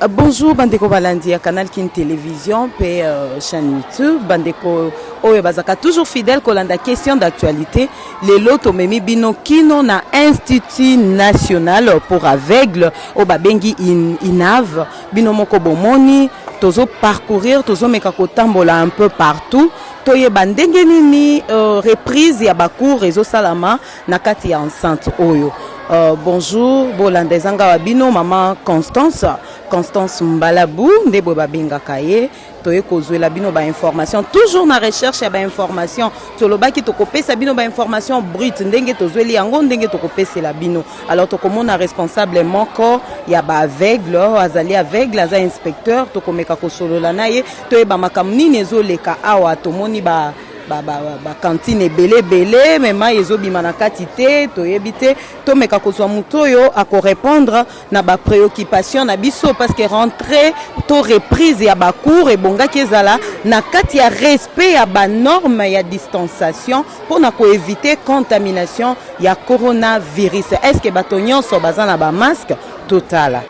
Bonjour Bandeko Balandi à Canal Kin Télévision et chaîne YouTube. Bandeko Oyo Bazaka toujours fidèle kolanda question d'actualité. Les loto memi bino kino na Institut National pour aveugles au Babengi Inav bino moko bomoni tozo parcourir tozo mekako tambola un peu partout. Toye bandenge nini reprise ya bacours réseau salama na kati ya enceinte Oyo. Bonjour Bolandezanga Wabino maman Constance Mbalabou ndebo babenga kaye toye kozwela bino ba information toujours na recherche ya ba information tolobaki tokopesa bino ba information brute ndenge tozweli yango ndenge tokopesela bino alors tokomona responsable moko ya ba aveugle azali aveugle aza inspecteur tokomeka kosolola naye toye ba makamnini ezoleka awa tomoni ba cantine belé mema ezobima na kati te toyebite tomeka kozwa mutoyo ako répondre na ba préoccupation na biso parce que rentrer to reprise ya ba cours et bonga kezala na kati ya respect ya ba norme ya distanciation pour na ko éviter contamination ya coronavirus. Est-ce que bato nyonso baza na ba masque total?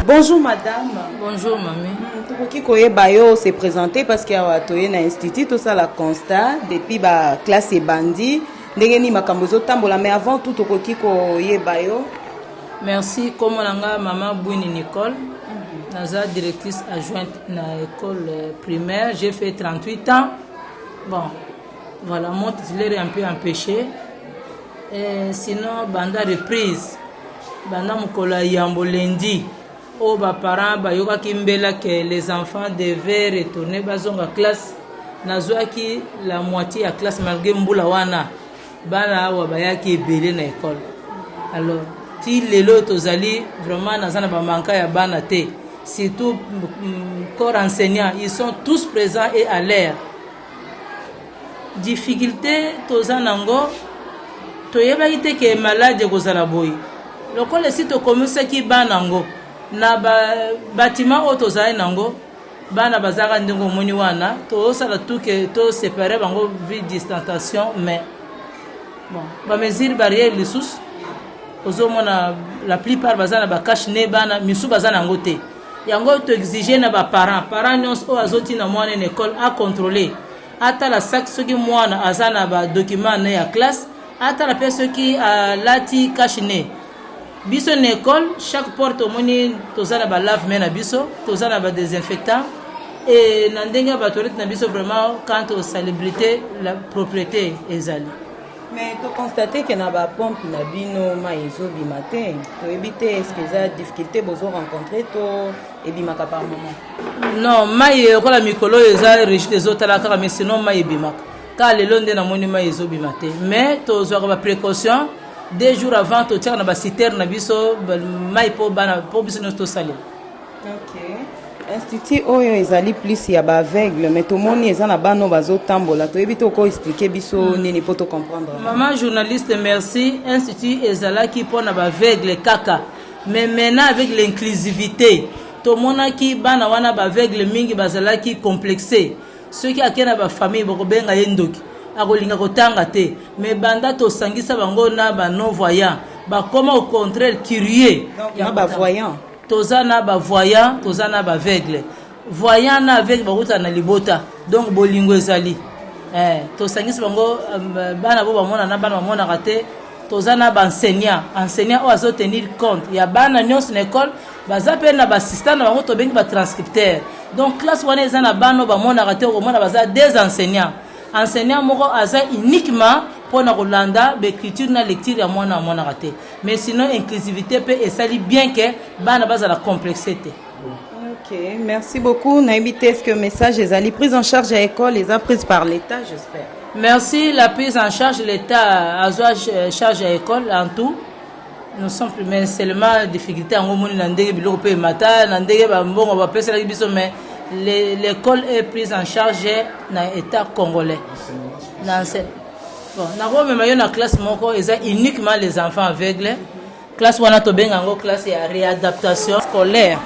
Bonjour madame. Bonjour mamie. Tokoki koyeba yo se présenter parce que atoye na institut tout ça la constat depuis ba classe et bandi ndenge ni makambo zotambola mais avant tout tokoki koyeba yo. Merci comme nanga maman Bouini Nicole. Naza directrice adjointe na école primaire, j'ai fait 38 ans. Bon, voilà, mon titulaire est un peu empêché. Et sinon banda reprise. Banda mukola yambo lundi. Oh, bah, parents, bah, yoga kimbela que les enfants devaient retourner bazonga classe. Nazoa ki la moitié à classe malgré mboula wana. Bana wa bayaki belé na école. Alors, ti lelo tozali vraiment nazana ba manka ya bana te. Surtout corps enseignants, ils sont tous présents et à l'air. Difficulté tozanango toyeba ite ke malade kozala boy. Lokole si to commence ki banango. Na bâtiment autozaï nango bana bazaka ndingo moni wana to sala tout que to séparer bango vie distanciation mais bon ba mesure barrière les sous ozomona la plupart bazana ba cache ne bana misu bazana ngote yango to exiger na ba parents nyons o azoti na mwana en école à contrôler ata la sac ce qui mwana azana ba document na ya classe ata la personne qui a lati cache ne biso na école chaque porte au moni tozana ba lave main na biso tozana ba désinfectant et na ndenge ba toilette na biso vraiment quant aux salubrité la propriété ezali mais to constater que na ba pompe na bino maizo bi matin to éviter est-ce que ça difficulté bozo rencontrer to et bi maka par moment non mai ko la mikolo eza rigide zotala ka mais sinon mai bi maka ka le londe na moni maizo bi matin mais to zo ba précaution 2 jours avant to tiens na ba citerne na biso mai po bana po biso no to sali. OK. Institut oyo ezali plus ya ba aveugle mais tomoni eza na bano bazotambola toyebi to ko expliquer biso nini po to comprendre. Maman journaliste merci, institut ezalaki mpona ba aveugle kaka mais maintenant avec l'inclusivité tomonaki bana wana ba aveugle mingi bazalaki complexé ceux qui akena ba famille bokobenga yendoki akolinga kotanga te mais banda tosangisa bango na ba non voyant bakoma au contraire curieux ya ba voyant tozana ba voyant tozana ba aveugle voyant na aveugle bakuta na libota donc bolingo ezali tosangisa bango bana bo bamona na bana bamona kate tozana ba enseignant o azo tenir compte ya bana nyonso na école baza pe na ba assistant na bango to bengi ba transcripteur donc classe wana ezana bana bamona kate o mona baza des enseignant moko aza uniquement pour na kolanda l'écriture na lecture ya mwana kate mais sinon inclusivité peut esali bien que bana baza la complexité. Ok, merci beaucoup. Naïbite, est-ce que le message est prise en charge à l'école, les a prises par l'État, j'espère. Merci, la prise en charge de l'État a charge à l'école en tout. Nous sommes mais seulement difficulté en monde nandé biloko pe mata nandé ba mbongo ba pesa la biso mais l'école est prise en charge na État congolais. Bon, na ko même yo na classe moko eza uniquement les enfants aveugles. Classe wana to benga ngo classe ya réadaptation scolaire.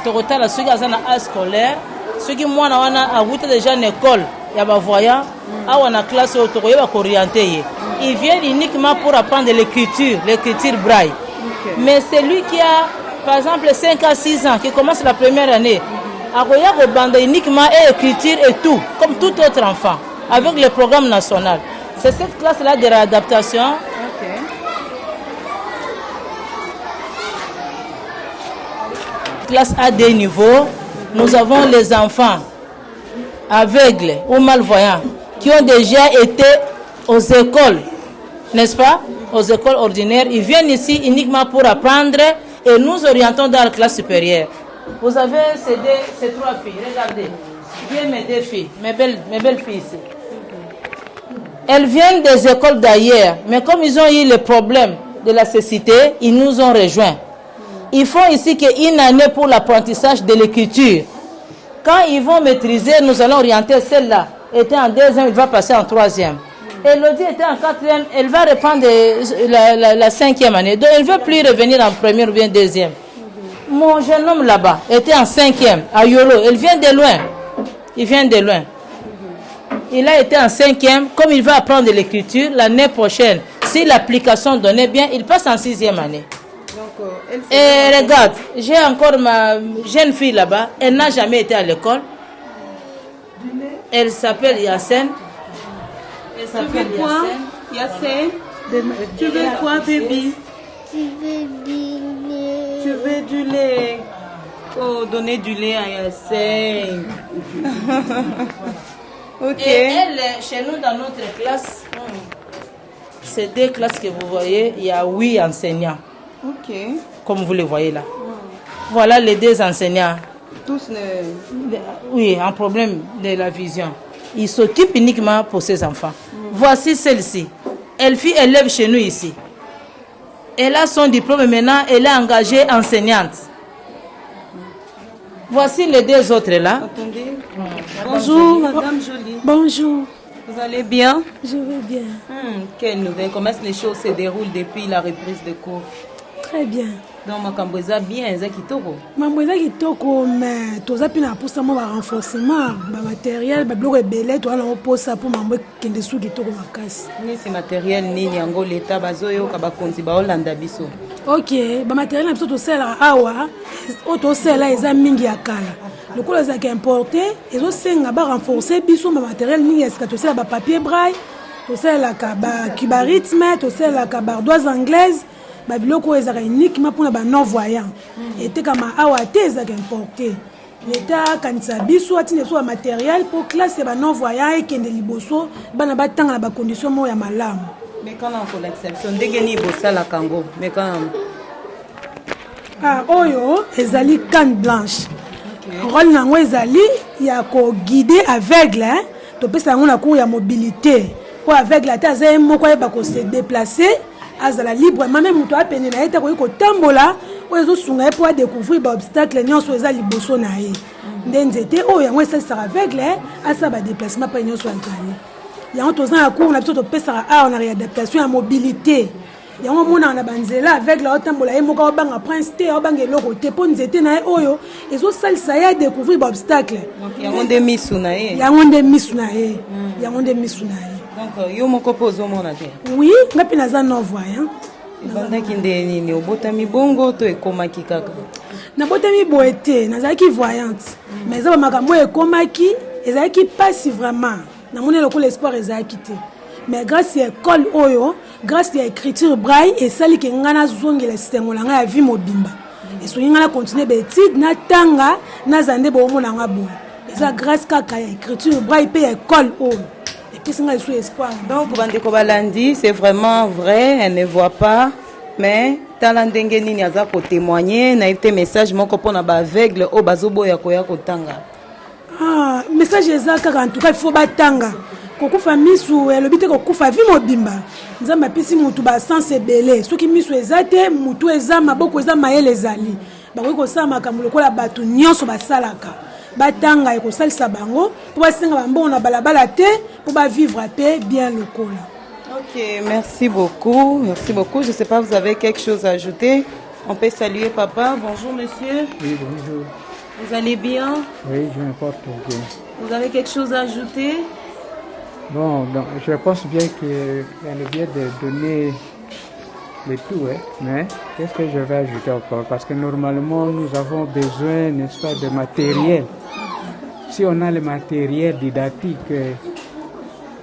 Tokotala ceux qui ont un scolaire, ceux qui mwana wana a déjà une école, il y a des voyants, a une classe où tu vas orienter. Ils viennent uniquement pour apprendre l'écriture braille. Okay. Mais celui qui a, par exemple, 5 à 6 ans, qui commence la première année, a uniquement écriture et tout, comme tout autre enfant, avec le programme national. C'est cette classe-là de réadaptation. Okay. Classe à des niveaux, nous avons les enfants aveugles ou malvoyants qui ont déjà été aux écoles, n'est-ce pas? Aux écoles ordinaires. Ils viennent ici uniquement pour apprendre et nous orientons dans la classe supérieure. Vous avez ces 3 filles, regardez. Viens mes 2 filles, mes belles filles ici. Elles viennent des écoles d'ailleurs, mais comme ils ont eu le problème de la cécité, ils nous ont rejoints. Ils font ici qu'une année pour l'apprentissage de l'écriture. Quand ils vont maîtriser, nous allons orienter celle-là. Elle était en 2e, elle va passer en 3e. Elodie était en 4e, elle va reprendre la 5e année. Donc elle ne veut plus revenir en 1e ou bien 2e. Mon jeune homme là-bas était en 5e, à Yolo. Il vient de loin. Il vient de loin. Il a été en 5e. Comme il va apprendre l'écriture, l'année prochaine, si l'application donnait bien, il passe en 6e année. Et regarde, j'ai encore ma jeune fille là-bas, elle n'a jamais été à l'école. Elle s'appelle Yassine. Elle s'appelle Yassine. Tu veux quoi, bébé? Tu veux du lait. Oh, donner du lait à Yassine. Ok. Et elle, chez nous, dans notre classe, c'est 2 classes que vous voyez, il y a 8 enseignants. Ok. Comme vous le voyez là. Voilà les 2 enseignants. Tous oui, un problème de la vision. Ils s'occupent uniquement pour ces enfants. Voici celle-ci. Elle fut élève chez nous ici. Elle a son diplôme et maintenant elle est engagée enseignante. Voici les 2 autres là. Attendez. Bonjour, Madame Jolie. Bonjour. Vous allez bien? Je vais bien. Quelle nouvelle? Comment les choses se déroulent depuis la reprise de cours? Très bien. Donc, makambo eza bien, eza kitoko. Makambo eza kitoko, mais toza pina posa mo ba renforcement, ba matériel, ba biloko ebele, to ala posa pour mambo kende su kitoko makasi. Ni si matériel nini yango l'état bazoyo ka bakonzi ba Hollanda biso. OK, ba matériel na biso to sela awa, o to sela eza mingi ya kala. Le ko eza ka importer, ezo senga ba renforcer biso ba matériel mingi eska to sela ba papier braille, to sela ka ba cubarisme, to sela ka bardoise anglaise. Babiloko ezaka uniquement pour les non-voyants. Et comme awa te ezaka importé. L'État kanisa biso atine so matériel pour classer les non-voyants et kende liboso bana batanga na ba condition mo ya malamu. Mais quand on fait l'exception degeni bossa la Congo. Mais quand oyo ezali canne blanche. Rôle nango ezali ya ko guider aveugle to pesa ngo na cours ya mobilité. Pour aveugle ata za moko ba ko se déplacer azala libre même muto apene na eta ko tambola oyo ezosunga ye mpo adécouvrir baobstacle nyonso eza liboso na ye nde nzete oyo yango esalisaka aveugle asala badéplacement mpe nyonso azali yango toza na cour na biso topesaka art na réadaptation ya mobilité yango omonaka na banzela aveugle aotambola ye moko aobanga prince te aobanga eloko te mpo nzete na ye oyo ezosalisa ye adécouvrir baobstacle yango nde misu na ye yango nde misu na ye yango nde misu na ye donc yo moko mpo ozomona te oui nga mpe naza non voyant ebandaki nde nini obotami bongo to ekomaki kaka nabotami boye te nazalaki voyante mais eza bamakambo oyo ekomaki ezalaki mpasi vraiment namoni lokola espoir ezalaki te mais grâce ya école oyo grâce ya écriture braille esaliki ngai nazongela sisengo na ngai ya vie mobimba esongi ngai na continue baétude natanga naza nde boomona nga boye eza grâce kaka ya écriture braille mpe ya école oyo epesi ngai esu espoir donc bandeko balandi c'est vraiment vrai elle ne voit pas mais tala ndenge nini aza kotémoigner na te message moko mpona baaveugle oyo bazoboya koya kotanga message eza kaka en tout cas il faut batanga kokufa misu elobi te kokufa vi mobimba nzambe apesi mutu basanse ebele soki misu eza te mutu eza maboko eza mayele ezali bakoki kosala makambo lokola bato nyonso basalaka batanga ekosalisa bango mpo basenga bambongo na balabala te mpo bavivre te bien lokola. Ok, merci beaucoup. Merci beaucoup. Je ne sais pas, vous avez quelque chose à ajouter? On peut saluer papa. Bonjour monsieur. Oui, bonjour. Vous allez bien? Oui, je me porte bien. Vous avez quelque chose à ajouter? Bon, donc, je pense bien qu'elle vient de donner le tout, hein, mais qu'est-ce que je vais ajouter encore? Parce que normalement, nous avons besoin, n'est-ce pas, de matériel. Si on a le matériel didactique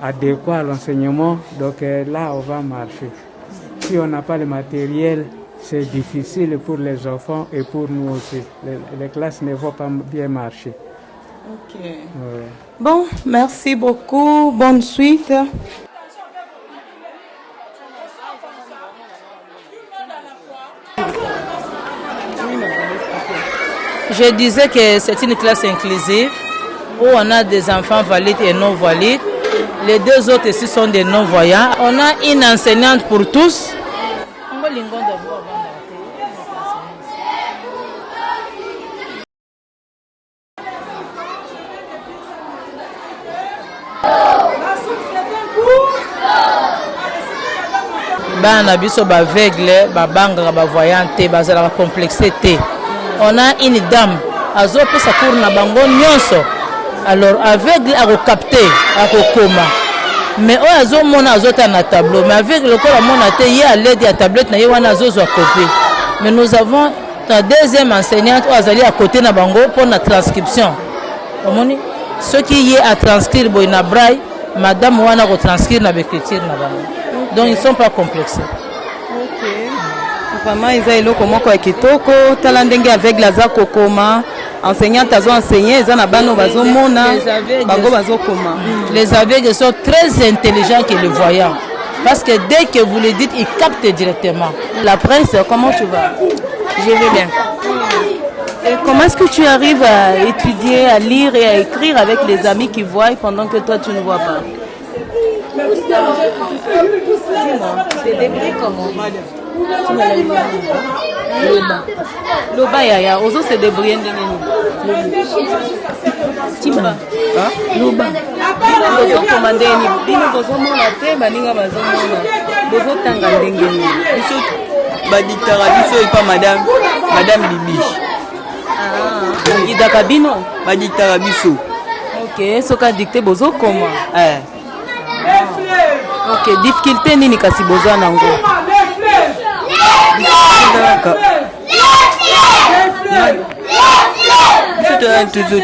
adéquat à l'enseignement, donc là, on va marcher. Si on n'a pas le matériel, c'est difficile pour les enfants et pour nous aussi. Les classes ne vont pas bien marcher. Ok. Ouais. Bon, merci beaucoup. Bonne suite. Je disais que c'est une classe inclusive où on a des enfants valides et non valides. Les deux autres ici sont des non-voyants. On a une enseignante pour tous. Bana biso ba aveugle, ba banga ba voyante, ba zala complexité. On a une dame azo pesa cours na bango nyonso. Alors aveugle a capté a koma. Mais o azo mona azota na tableau, mais aveugle le kola mona te y a l'aide ya tablette na yewana azo zo copier. Mais nous avons la deuxième enseignante o azali à côté na bango pour la transcription. Omoni ce qui est à transcrire boy na braille, madame wana ko transcrire na écriture na bango. Donc ils ne sont pas complexés. Ok. Vraiment, ils ont eloko moko ya kitoko, tala ndenge avec la za kokoma, enseignante azo enseigner, ils ont na bano bazo mona, bango bazo koma. Les aveugles sont très intelligents que les voyants. Parce que dès que vous le dites, ils captent directement. La presse, comment tu vas? Je vais bien. Et comment est-ce que tu arrives à étudier, à lire et à écrire avec les amis qui voient pendant que toi tu ne vois pas? C'est des bruits comment? Loba yaya, ozo c'est des bruits ndenge. Timba. Loba. Bozo commandé ni bino bozo mona te baninga bazo mona. Bozo tanga ndenge ni. Biso ba dictara biso et pas madame Bibiche. Ah, idaka bino Ba dictara biso. OK, soka dicté bozo comment? Ok, difficulté nini kasi bozo nango?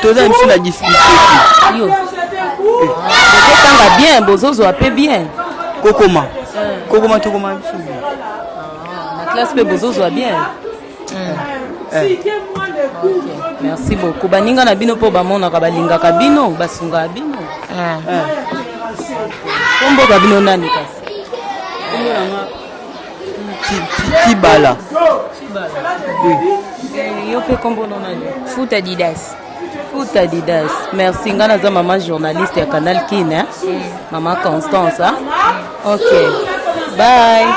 Toza misi na difficulté. Yo. Bozo tanga bien, bozo zo apé bien. Kokoma. Kokoma tokoma biso. La classe pe bozo zo bien. Okay. Merci beaucoup. Baninga na bino po bamona ka balinga ka bino, basunga bino. Kombo ka bino nani kasi? Tibala. Oui. Yo pe kombo nani? Fouta Didas. Fouta Didas. Merci. Ngana za maman journaliste ya Canal Kin, hein? Maman Constance, hein? OK. Bye.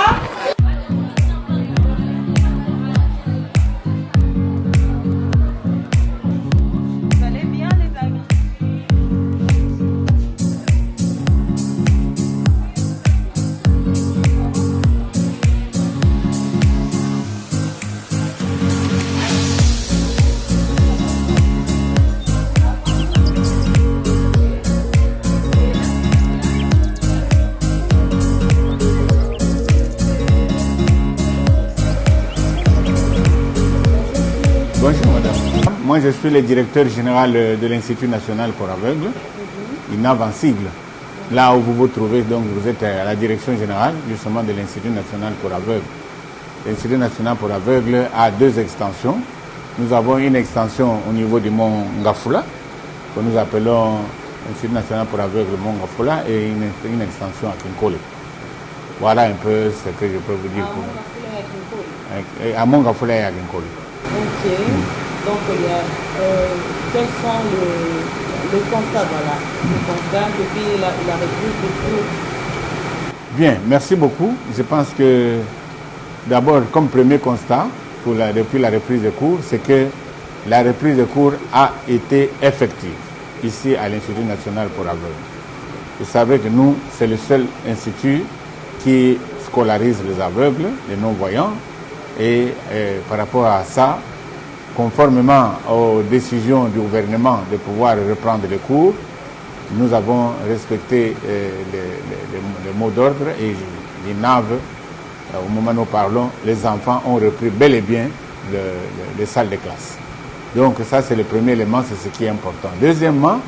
Moi, je suis le directeur général de l'Institut national pour aveugles, INAV en sigle. Là où vous vous trouvez, donc, vous êtes à la direction générale justement de l'Institut national pour aveugles. L'Institut national pour aveugles a 2 extensions. Nous avons une extension au niveau du mont Ngafula, que nous appelons l'Institut national pour aveugles Mont Ngafula, et une extension à Kinkole. Voilà un peu ce que je peux vous dire. À Mont Ngafula et à Kinkole. Ok. Donc, quels sont les constats, voilà, les constats depuis la reprise du cours? Bien, merci beaucoup. Je pense que d'abord, comme premier constat, depuis la reprise des cours, c'est que la reprise des cours a été effective ici à l'Institut national pour aveugles. Vous savez que nous, c'est le seul institut qui scolarise les aveugles, les non-voyants, et par rapport à ça, conformément aux décisions du gouvernement de pouvoir reprendre les cours, nous avons respecté les mots d'ordre et les naves. Au moment où nous parlons, les enfants ont repris bel et bien les salles de classe. Donc ça, c'est le premier élément, c'est ce qui est important. Deuxièmement,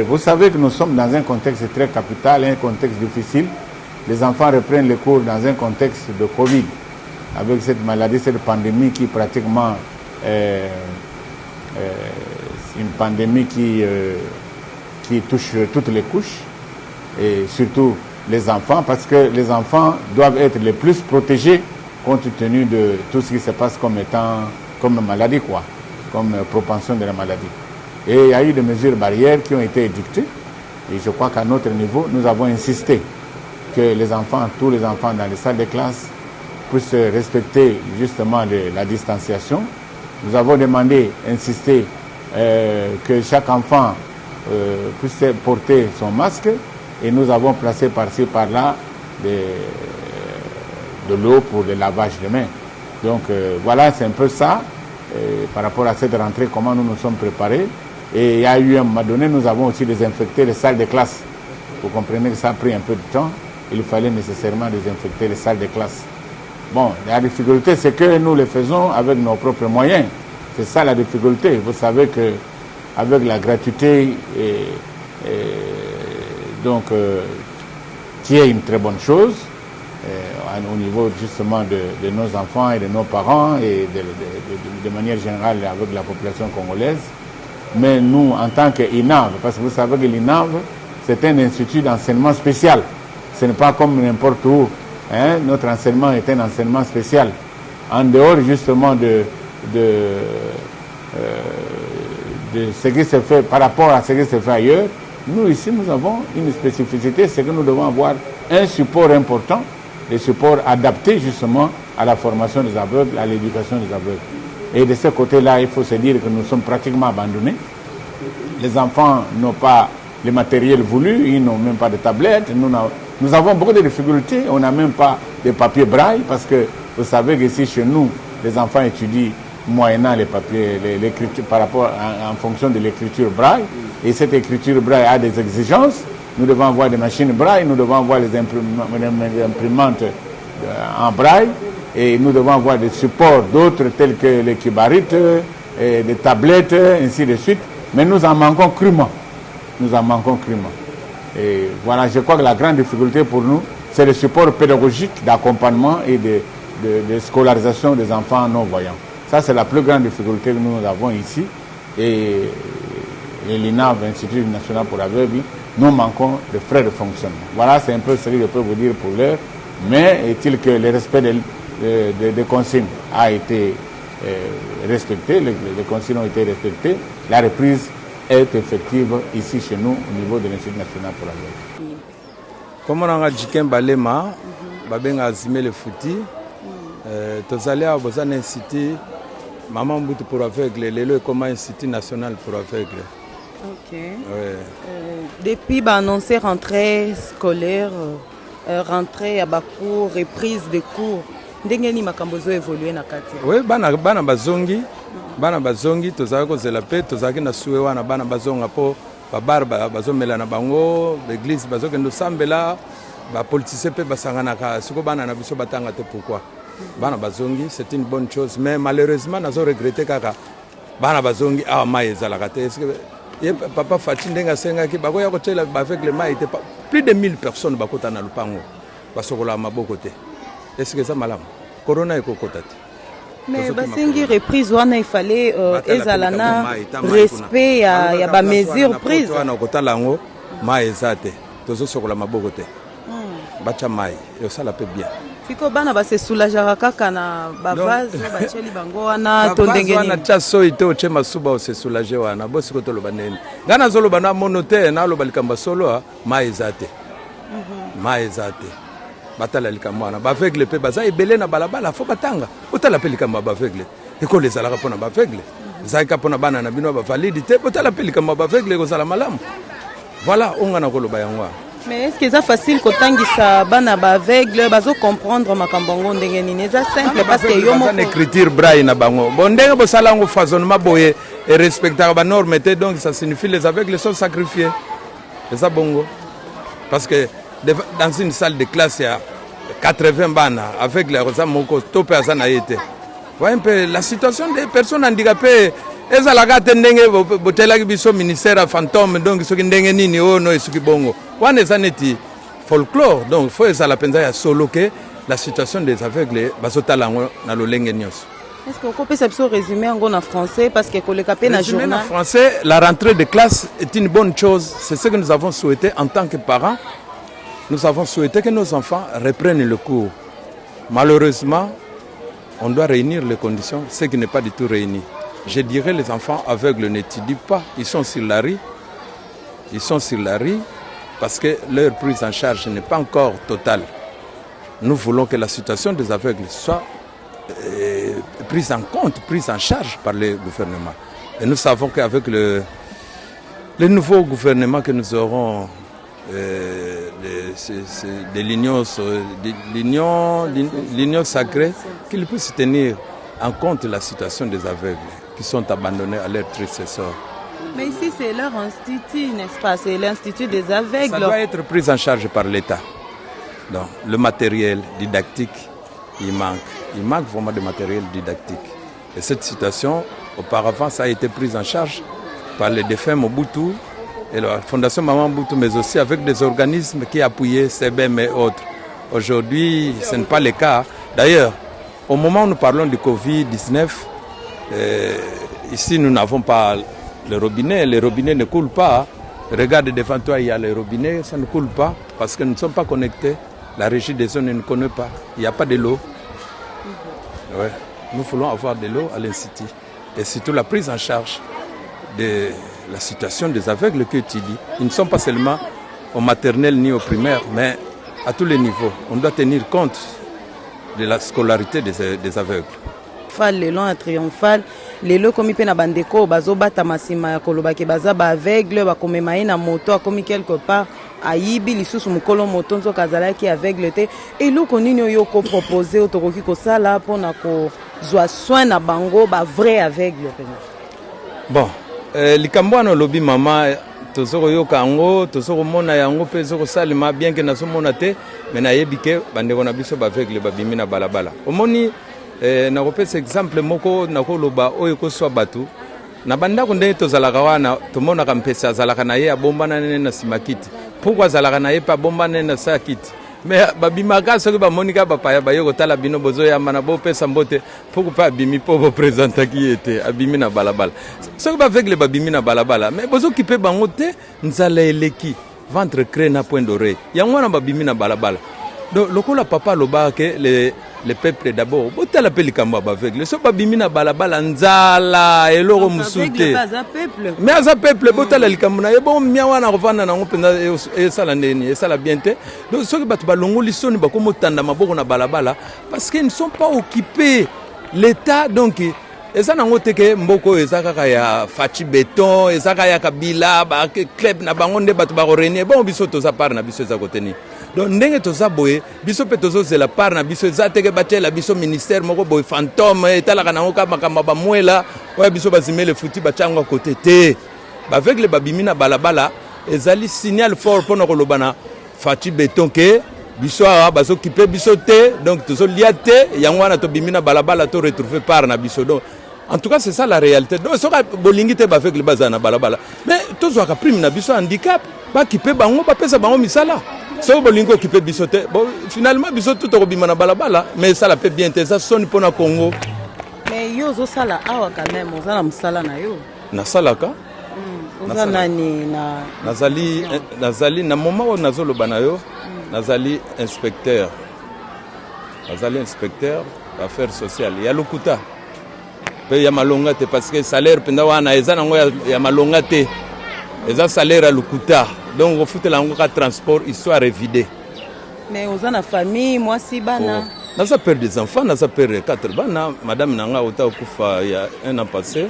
vous savez que nous sommes dans un contexte très capital, un contexte difficile. Les enfants reprennent les cours dans un contexte de Covid, avec cette maladie, cette pandémie qui pratiquement une pandémie qui touche toutes les couches, et surtout les enfants, parce que les enfants doivent être les plus protégés compte tenu de tout ce qui se passe comme maladie, comme propension de la maladie. Et il y a eu des mesures barrières qui ont été édictées, et je crois qu'à notre niveau, nous avons insisté que les enfants, tous les enfants dans les salles de classe puissent respecter justement la distanciation. Nous avons demandé, insisté, que chaque enfant puisse porter son masque, et nous avons placé par-ci, par-là de l'eau pour le lavage de mains. Donc voilà, c'est un peu ça, par rapport à cette rentrée, comment nous nous sommes préparés. Et il y a eu un moment donné, nous avons aussi désinfecté les salles de classe. Vous comprenez que ça a pris un peu de temps. Il fallait nécessairement désinfecter les salles de classe. Bon, la difficulté, c'est que nous le faisons avec nos propres moyens. C'est ça la difficulté. Vous savez qu'avec la gratuité, qui est une très bonne chose, au niveau justement de nos enfants et de nos parents, et de manière générale avec la population congolaise. Mais nous, en tant qu'INAV, parce que vous savez que l'INAV, c'est un institut d'enseignement spécial. Ce n'est pas comme n'importe où. Hein? Notre enseignement est un enseignement spécial. En dehors justement de ce qui se fait par rapport à ce qui se fait ailleurs, nous ici nous avons une spécificité, c'est que nous devons avoir un support important, des supports adaptés justement à la formation des aveugles, à l'éducation des aveugles. Et de ce côté-là, il faut se dire que nous sommes pratiquement abandonnés. Les enfants n'ont pas le matériel voulu, ils n'ont même pas de tablettes. Nous avons beaucoup de difficultés, on n'a même pas de papier braille, parce que vous savez qu'ici chez nous, les enfants étudient moyennant les papiers, l'écriture par rapport en fonction de l'écriture braille. Et cette écriture braille a des exigences. Nous devons avoir des machines braille, nous devons avoir les imprimantes en braille, et nous devons avoir des supports d'autres tels que les kibarites, des tablettes, ainsi de suite. Mais nous en manquons crûment. Nous en manquons crûment. Et voilà, je crois que la grande difficulté pour nous, c'est le support pédagogique d'accompagnement et de scolarisation des enfants non-voyants. Ça, c'est la plus grande difficulté que nous avons ici. Et l'INAV, l'Institut national pour aveugles, nous manquons de frais de fonctionnement. Voilà, c'est un peu ce que je peux vous dire pour l'heure. Mais est-il que le respect des consignes a été respecté, les consignes ont été respectées, la reprise est effective ici chez nous au niveau de l'Institut national pour aveugles. Comme on a dit Balema, Babenga Azimé le Fouti, tozali a besoin d'un institut, Maman Mboutou pour aveugles, Lelo comme Institut national pour aveugles. Ok. Depuis annoncé rentrée scolaire, rentrée à Bakour, reprise de cours, ndengeni makambozo évolué na kati. Oui, bana bazongi tozali kozela pe tozalaki na suwe wana bana bazonga po babar bazomela na bango l'église bazokende osambela bapoliticien pe basanganaka siko bana na biso batanga te pourquoi bana bazongi c'est une bonne chose mais malheureusement nazo regretter kaka bana bazongi awa mai ezalaka te ye papa Fati ndenge asengaki bakoya kotela baveugle mai te plus de 1000 personnes bakota na lupango basokola maboko te est-ce que ça malamu corona ekokota te mais basengi reprise wana il fallait ezalana respect ya ba mesure prise wana kotala ngo mai eza te tozosokola maboko te bacha mai osala pe bien fiko bana base soulageaka kaka na bavase bacheli bango wana to ndenge wana tia soi te oche masuba ose soulage wana bosiko toloba neni nga nazoloba na mono te naloba likambo solo mai eza te mai eza te batala likambo wana baveugle mpe baza ebele na balabala fo batanga otala mpe likambo ya baveugle ekolo ezalaka mpo na baveugle ezalaka mpo na bana na bino bavalide te botala mpe likambo ya baveugle ekozala malamu voilà onga na koloba yango wana. Mais est-ce que c'est facile kotangisa bana ba aveugle bazo comprendre makambo ngo ndenge nini eza simple parce que yo moko écriture braille na bango bon ndenge bo sala ngo façonnement boye et respecter ba norme te donc ça signifie les aveugles sont sacrifiés et ça bongo parce que dans une salle de classe il y a 80 bana aveugle ça moko topé ça na yete voyez un peu la situation des personnes handicapées ezalaka te ndenge botelaki biso ministère fantôme donc soki ndenge nini ono esuki bongo wana eza neti folklore donc faut ezala penza ya solo ke la situation des aveugles bazotala yango na lolenge nyonso. Est-ce qu'on peut se résumer en français parce que koleka pe na journal en français la rentrée de classe est une bonne chose, c'est ce que nous avons souhaité en tant que parents. Nous avons souhaité que nos enfants reprennent le cours. Malheureusement on doit réunir les conditions, ce qui n'est pas du tout réuni. Je dirais les enfants aveugles n'étudient pas, ils sont sur la rue. Ils sont sur la rue parce que leur prise en charge n'est pas encore totale. Nous voulons que la situation des aveugles soit prise en compte, prise en charge par le gouvernement. Et nous savons qu'avec le nouveau gouvernement que nous aurons de l'union sacrée, qu'il puisse tenir en compte la situation des aveugles qui sont abandonnés à leur triste sort. Mais ici, c'est leur institut, n'est-ce pas? C'est l'institut des aveugles. Ça doit être pris en charge par l'État. Donc, le matériel didactique, il manque. Il manque vraiment de matériel didactique. Et cette situation, auparavant, ça a été pris en charge par les défunts Mobutu et la Fondation Maman Mobutu, mais aussi avec des organismes qui appuyaient CBM et autres. Aujourd'hui, ce n'est pas le cas. D'ailleurs, au moment où nous parlons du Covid-19, ici, nous n'avons pas le robinet. Les robinets ne coulent pas. Regarde devant toi, il y a les robinets, ça ne coule pas parce que nous ne sommes pas connectés. La régie des zones ne connaît pas. Il n'y a pas de l'eau. Ouais. Nous voulons avoir de l'eau à l'Institut. Et surtout la prise en charge de la situation des aveugles que tu dis. Ils ne sont pas seulement au maternel ni au primaire, mais à tous les niveaux. On doit tenir compte de la scolarité des aveugles. Lelo na triomphal lelo komi pe na bandeko bazobata masima ya koloba ke baza ba aveugle bakomema ye na moto akomi quelque part ayibi lisusu mukolo moto nzo kazalaki aveugle te eloko nini oyo ko proposer otokoki kosala mpona kozwa soin na bango ba vrai aveugle. Bon likambo wana lobi mama tozoko yoka yango tozoko mona yango pe zoko salima bien que nazomona te mais nayebi ke bandeko na biso ba aveugle babimi na balabala omoni na kopesa exemple moko nakoloba oyo koswa batu na bandako ndenge tozalaka wana tomonaka mpesa azalaka na ye abombana nene na nsima kiti pourquoi azalaka na ye mpe abombana nene na sa kiti mais babimaka soki bamonika bapaya baye kotala bino bozoyamba na bopesa mbote pourquoi mpe abimi mpo bopresentaki ye te abimi na balabala soki baveugle babimi na balabala mais bozokipe bango te nzala eleki ventre crée na point d'oreille yango wana babimi na balabala donc lokola papa alobaka ke le peuple d'abord botala pe likambo ya baveugle so babimi na balabala nzala eloko musute mais aza peuple botala likambo na ye bon mia wana kovanda nango mpenza esala ndeni esala bien te donc soki bato balongoli soni bakomotanda maboko na balabala parce qu'ils ne sont pas occupés l'état donc eza nango te ke mboko eza kaka ya faci beton eza kaka ya kabila baclub na bango nde bato bakorenie bon biso toza part na biso eza koteni donc ndenge toza boye biso mpe tozozela part na biso eza teke batiela biso ministère moko boye fantôme etalaka nango ka makambo bamwela oyo biso bazimele futi batyango kote te baveugle babimi na balabala ezali signal fort mpona koloba na faci beton ke biso awa bazokipe biso te donc tozolia te yango wana tobimi na balabala to retrouver part na biso donc En tout cas, c'est ça la réalité. Donc, ce que bolingi te avec le bazana balabala. Mais tous ont prime na biso handicap, ba kipe bango, ba pesa bango misala. Ce que bolingo kipe biso te. Bon, finalement biso tout au bimana balabala, mais ça la peut bien te ça sonne pour na Congo. Mais yo zo sala awa quand même, ozala musala na yo. Na salaka. Oza nani na nazali na moment où nazolo banayo, nazali inspecteur. Nazali inspecteur d'affaires sociales. Ya lokuta. Pe ya malonga te parce que salaire penda wana eza nango ya malonga te. Eza salaire à lokuta. Donc on fout la ngoka transport histoire évidée. Mais oza na famille, moi si bana. Nasa père des enfants, nasa père 4 bana, madame nanga ota okufa il y a un an passé.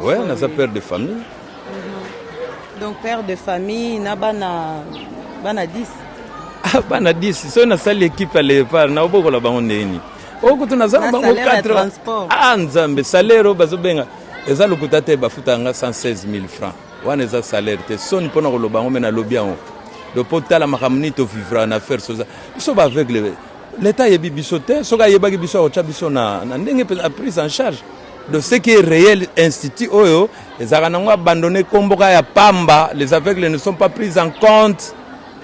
Ouais, nasa père de famille. Donc père de famille na bana 10. Ah bana 10, so na salle équipe à l'épargne na oboko la bango ndeni. Oko tunazana bango 4. Ah nzambe salaire bazobenga. Eza lokuta te bafutanga 116 000 francs. Wana eza salaire te son pona ko lobango mena lobia on. De potala makamni to vivra na faire ça. So ba aveugle. L'état yebi biso te, so ga yeba biso o chabiso na ndenge a prise en charge. De ce qui est réel institut oyo, les aranango abandonné komboka ya pamba, les aveugles ne sont pas pris en compte.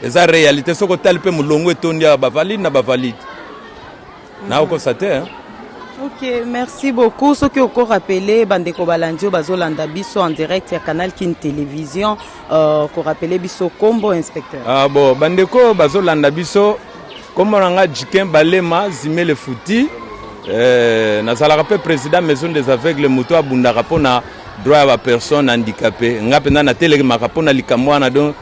Les réalités sont que tel peu moulongo et tonia ba valide na ba valide. Na oko sate hein. Ok, merci beaucoup. Ce qui est encore rappelé, Bandeko Balandio Bazolanda Biso en direct à Canal Kin Télévision, qu'on rappelé Biso Combo inspecteur. Ah bon, Bandeko Bazolanda Biso, comme on a Jiken Balema, Zimé le Fouti, nazalaka pe président maison des aveugles moto abundaka pona droit à la personne handicapée. Ngapenda na tele makapona likamwana donc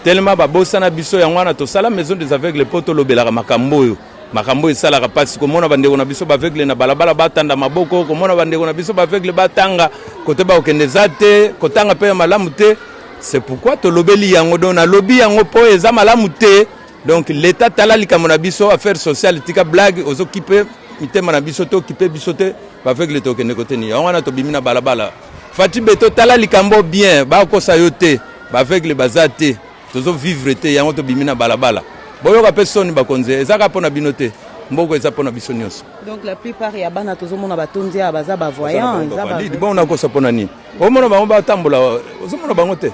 tellement babosana biso yangwana to sala maison des aveugles poto lobelaka makambo. Makambo esalaka pasi komona bandeko na biso baveugle na balabala batanda maboko komona bandeko na biso baveugle batanga kote ba okendeza te kotanga pe malamu te. C'est pourquoi to lobeli yango don na lobi yango po eza malamu te. Donc l'état tala likamona biso affaires sociales tika blague ozokipe mitema na biso to kipe biso te baveugle to kende kote ni wana to bimina balabala. Fati beto tala likambo bien ba kosa yo te baveugle bazate tozo vivre te yango to bimina balabala. Boyoka personne bakonze ezaka pona binote mboko eza pona biso nyonso. Donc la plupart ya bana tozomona batondi ya baza ba voyant ezaba bon na kosa pona ni omona bango batambola ozomona bango te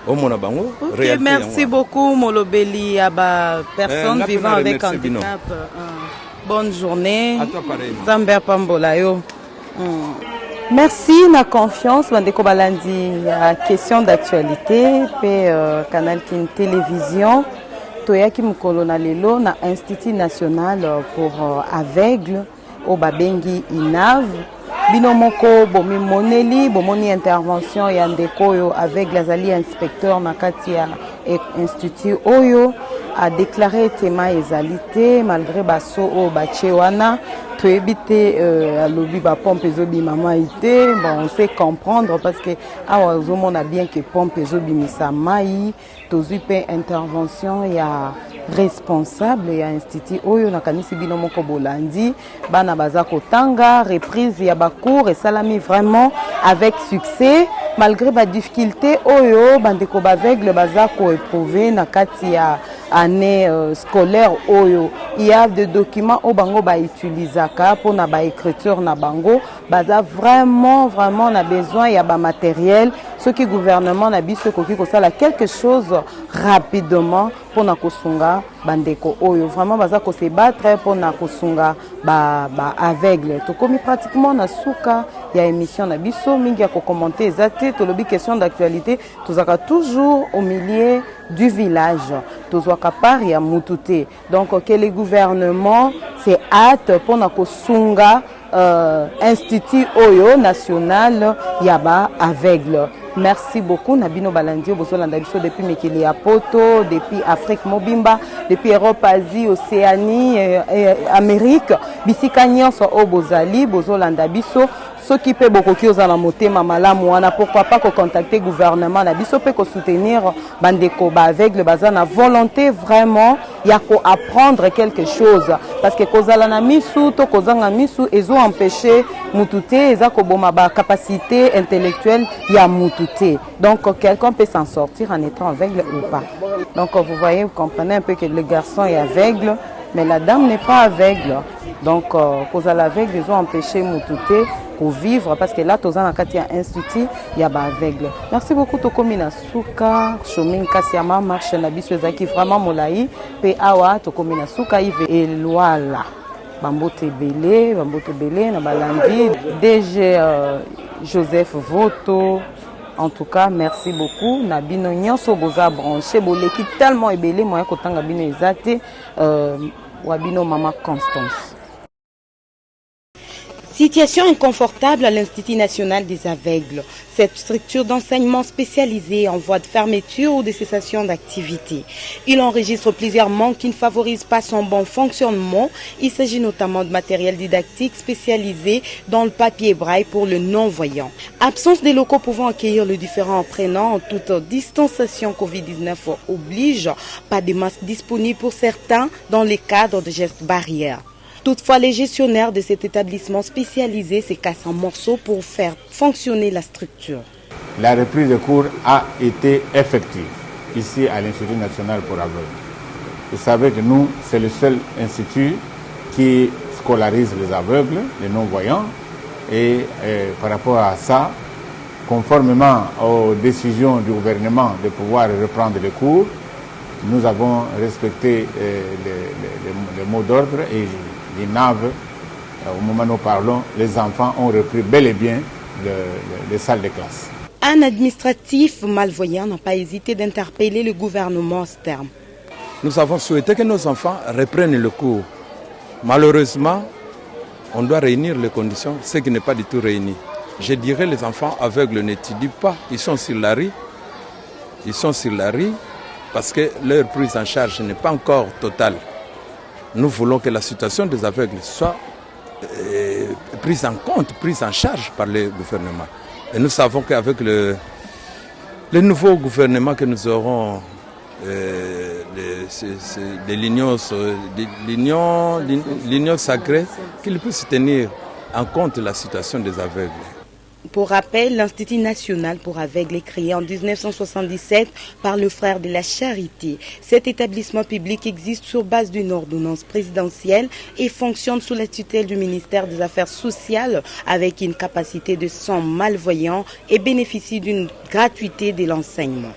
omona bango réalité. Merci beaucoup Molobeli ya ba personnes vivant avec handicap. Bonne journée. À toi pareil. Zambia pambola yo. Merci na confiance Bandeko Balandi à question d'actualité pe Canal Kin Télévision. Toyaki mukolo na lelo na Institut National pour Aveugles au Babengi INAV. Binomoko bomi moneli bomoni intervention ya ndeko yo aveugle azali inspecteur na kati ya institut oyo a déclaré tema ezalité malgré baso o bachewana to ebité alobi ba pompe ezobi mama ité. Bon on sait comprendre parce que awa ozomona bien que pompe ezobi misa mai tozui pe intervention ya responsable ya institut oyo nakanisi bino moko bolandi bana baza kotanga reprise ya bacours et salami vraiment avec succès malgré ba difficulté oyo bandeko baveugle baza ko éprouver na kati ya année scolaire oyo. Il y a des documents au bango ba utilisaka pour na ba écriture na bango baza vraiment na besoin ya ba matériel ce qui gouvernement na biso koki ko sala quelque chose rapidement pour na kosunga bandeko oyo vraiment baza ko se battre pour na kosunga ba aveugle to komi pratiquement na suka ya émission na biso mingi ya ko commenter ezate to lobi question d'actualité tozaka toujours au milieu du village tozwaka part ya mutute donc que le gouvernement c'est hâte pour na kosunga institut oyo national yaba aveugle. Merci beaucoup Nabino Balandio Bozolanda biso depuis Mekili ya Poto, depuis Afrique Mobimba, depuis Europe, Asie, Océanie, Amérique. Bisika nyonso o bozali Bozolanda biso. Ceux qui peuvent beaucoup qui osent motema malamu wana pourquoi pas ko contacter gouvernement na biso pe ko soutenir bandeko ba aveugle bazana volonté vraiment ya ko apprendre quelque chose parce que kozala na misu to kozanga misu ezo empêcher mutute eza ko boma ba capacité intellectuelle ya mutute donc quelqu'un peut s'en sortir en étant aveugle ou pas. Donc vous voyez, vous comprenez un peu que le garçon est aveugle mais la dame n'est pas aveugle. Donc, cause à l'aveugle, ils ont empêché Moutouté vivre parce que là toza na kati ya institut ya ba aveugle. Merci beaucoup tokomi na suka chemin kasiama marche na biso ezaki vraiment molai pe awa tokomi na suka ive elwala bambote belé na balandi DG Joseph Voto. En tout cas, merci beaucoup. Nabino nyonso boza branché boleki tellement ebelé moyen kotanga bino ezate wabino mama Constance. Situation inconfortable à l'Institut national des aveugles. Cette structure d'enseignement spécialisée en voie de fermeture ou de cessation d'activité. Il enregistre plusieurs manques qui ne favorisent pas son bon fonctionnement. Il s'agit notamment de matériel didactique spécialisé dans le papier braille pour le non-voyant. Absence des locaux pouvant accueillir les différents apprenants en toute distanciation Covid-19 oblige. Pas de masques disponibles pour certains dans les cadres de gestes barrières. Toutefois, les gestionnaires de cet établissement spécialisé se cassent en morceaux pour faire fonctionner la structure. La reprise de cours a été effective ici à l'Institut national pour aveugles. Vous savez que nous, c'est le seul institut qui scolarise les aveugles, les non-voyants. Et par rapport à ça, conformément aux décisions du gouvernement de pouvoir reprendre les cours, nous avons respecté les mots d'ordre et les naves, au moment où nous parlons, les enfants ont repris bel et bien les salles de classe. Un administratif malvoyant n'a pas hésité d'interpeller le gouvernement à ce terme. Nous avons souhaité que nos enfants reprennent le cours. Malheureusement, on doit réunir les conditions, ce qui n'est pas du tout réuni. Je dirais les enfants aveugles n'étudient pas, ils sont sur la rue. Ils sont sur la rue parce que leur prise en charge n'est pas encore totale. Nous voulons que la situation des aveugles soit prise en compte, prise en charge par le gouvernement. Et nous savons qu'avec le nouveau gouvernement que nous aurons, l'union sacrée, qu'il puisse tenir en compte la situation des aveugles. Pour rappel, l'Institut national pour aveugles est créé en 1977 par le frère de la Charité. Cet établissement public existe sur base d'une ordonnance présidentielle et fonctionne sous la tutelle du ministère des Affaires sociales avec une capacité de 100 malvoyants et bénéficie d'une gratuité de l'enseignement.